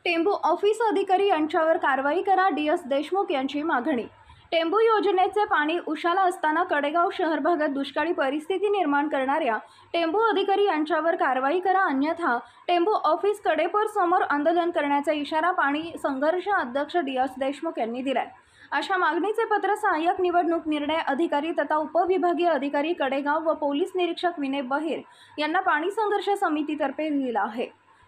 Tembhu office अधिकारी यांच्यावर कारवाई करा, डी.एस. देशमुख यांची मागणी। टेंभू योजनेचे पाणी उशाला असताना कडेगाव शहर भागात दुष्काळी परिस्थिती निर्माण करणाऱ्या टेंभू अधिकारी यांच्यावर कारवाई करा, अन्यथा टेंभू ऑफिस कडेपूर समोर आंदोलन करण्याचा इशारा पाणी संघर्ष अध्यक्ष डी.एस. देशमुख यांनी दिलाय। अशा मागणीचे पत्र सहाय्यक निवडणूक निर्णय अधिकारी तथा उपविभागीय अधिकारी कडेगाव व पोलीस निरीक्षक विनय बहेर यांना पाणी संघर्ष समितीतर्फे दिला आहे।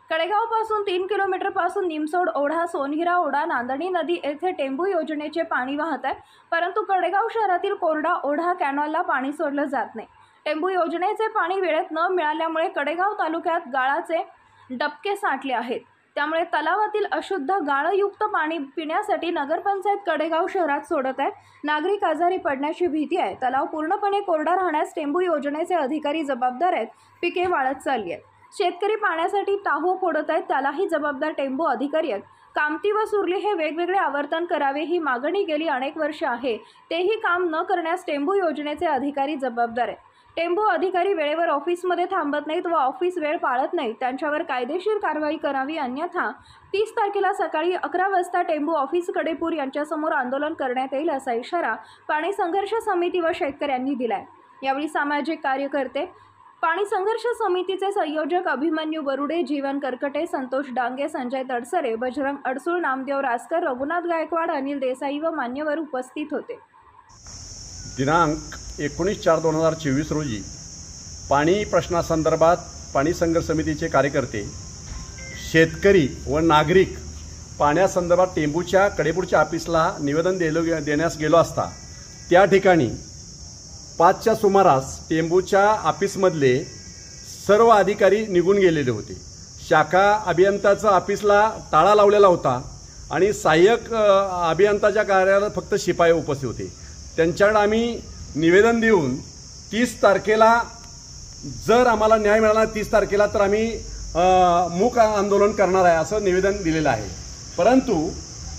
कडेगावपासून 3 किलोमीटरपासून निमसोड ओढा, सोनहिरा ओढा, नांदणी नदी येथे टेंभू योजनेचे पाणी वाहत आहे, परंतु कडेगाव शहरातील कोरडा ओढा कॅनॉलला पाणी सोडलं जात नाही। टेंभू योजनेचे पाणी वेळेत न मिळाल्यामुळे कडेगाव तालुक्यात गाळाचे डबके साठले आहेत। त्यामुळे तलावातील अशुद्ध गाळयुक्त पाणी पिण्यासाठी नगरपंचायत कडेगाव शहरात सोडत आहे। नागरिक आजारी पडण्याची भीती आहे। तलाव पूर्णपणे कोरडा राहण्यास टेंभू योजनेचे अधिकारी जबाबदार आहेत। पिके वाळत चालली आहेत। शेतकरी पाण्यासाठी टाहो फोडत आहेत, त्यालाही जबाबदार टेंभू अधिकारी आहेत। कामती व सुरली हे वेगवेगळे आवर्तन करावे ही मागणी गेली अनेक वर्ष आहे, तेही काम न करण्यास टेंभू योजनेचे अधिकारी जबाबदार आहेत। टेंभू अधिकारी वेळेवर ऑफिसमध्ये थांबत नाहीत व ऑफिस वेळ पाळत नाहीत, त्यांच्यावर कायदेशीर कारवाई करावी, अन्यथा 30 तारखेला सकाळी 11 वाजता टेंभू ऑफिस कडेपूर यांच्यासमोर आंदोलन करण्यात येईल, असा इशारा पाणी संघर्ष समिती व शेतकऱ्यांनी दिलाय। यावेळी सामाजिक कार्यकर्ते, पाणी संघर्ष समितीचे संयोजक अभिमन्यू बरुडे, जीवन करकटे, संतोष डांगे, संजय तडसरे, बजरंग अडसूळ, नामदेव रासकर, रघुनाथ गायकवाड, अनिल देसाई व मान्यवर उपस्थित होते। दिनांक 19/4/2024 रोजी पाणी प्रश्नासंदर्भात पाणी संघर्ष समितीचे कार्यकर्ते, शेतकरी व नागरिक पाण्यासंदर्भात टेंभूच्या कडेपूरच्या ऑफिसला निवेदन देण्यास गेलो असता त्या ठिकाणी 5च्या सुमारास टेंभूच्या ऑफिसमधले सर्व अधिकारी निघून गेलेले होते। शाखा अभियंताचं ऑफिसला ताळा लावलेला होता आणि सहाय्यक अभियंताच्या कार्यालयात फक्त शिपाई उपस्थित होते। त्यांच्याकडे आम्ही निवेदन देऊन 30 तारखेला जर आम्हाला न्याय मिळाला 30 तारखेला तर आम्ही मूक आंदोलन करणार आहे असं निवेदन दिलेलं आहे। परंतु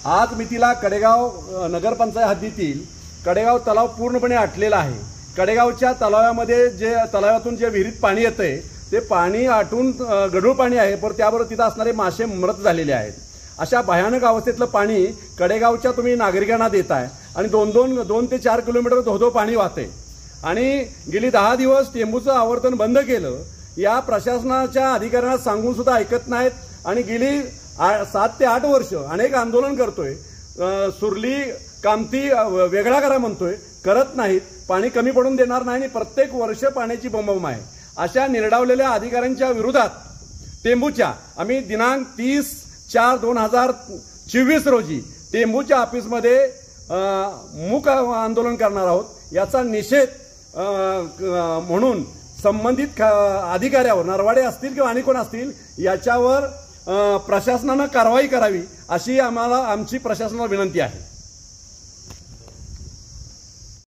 आज मितीला कडेगाव नगरपंचायत हद्दीतील कडेगाव तलाव पूर्णपणे आटलेला आहे। कडेगावच्या तलावामध्ये तलावातून जे विहिरीत पाणी येतंय ते पाणी आटून गढूळ पाणी आहे, पण त्याबरोबर तिथं असणारे मासे मृत झालेले आहेत। अशा भयानक अवस्थेतलं पाणी कडेगावच्या तुम्ही नागरिकांना देताय आणि 2 ते 4 किलोमीटर धोधो पाणी वाहते आणि गेली 10 दिवस टेंभूचं आवर्तन बंद केलं। या प्रशासनाच्या अधिकाऱ्यांना सांगून सुद्धा ऐकत नाहीत आणि गेली 7 ते 8 वर्ष अनेक आंदोलन करतोय। सुरली कामती वेगळा करा म्हणतोय, करत नाहीत। पाणी कमी पडून देणार नाही आणि प्रत्येक वर्ष पाण्याची बोंबाबोंब आहे। अशा निर्डावलेल्या अधिकाऱ्यांच्या विरोधात टेंभूच्या आम्ही दिनांक 30/4/2024 रोजी टेंभूच्या ऑफिसमध्ये मूक आंदोलन करणार आहोत। याचा निषेध म्हणून संबंधित अधिकाऱ्यावर, नरवाडे असतील किंवा आणि कोण असतील, याच्यावर प्रशासनानं कारवाई करावी अशी आमची प्रशासनाला विनंती आहे।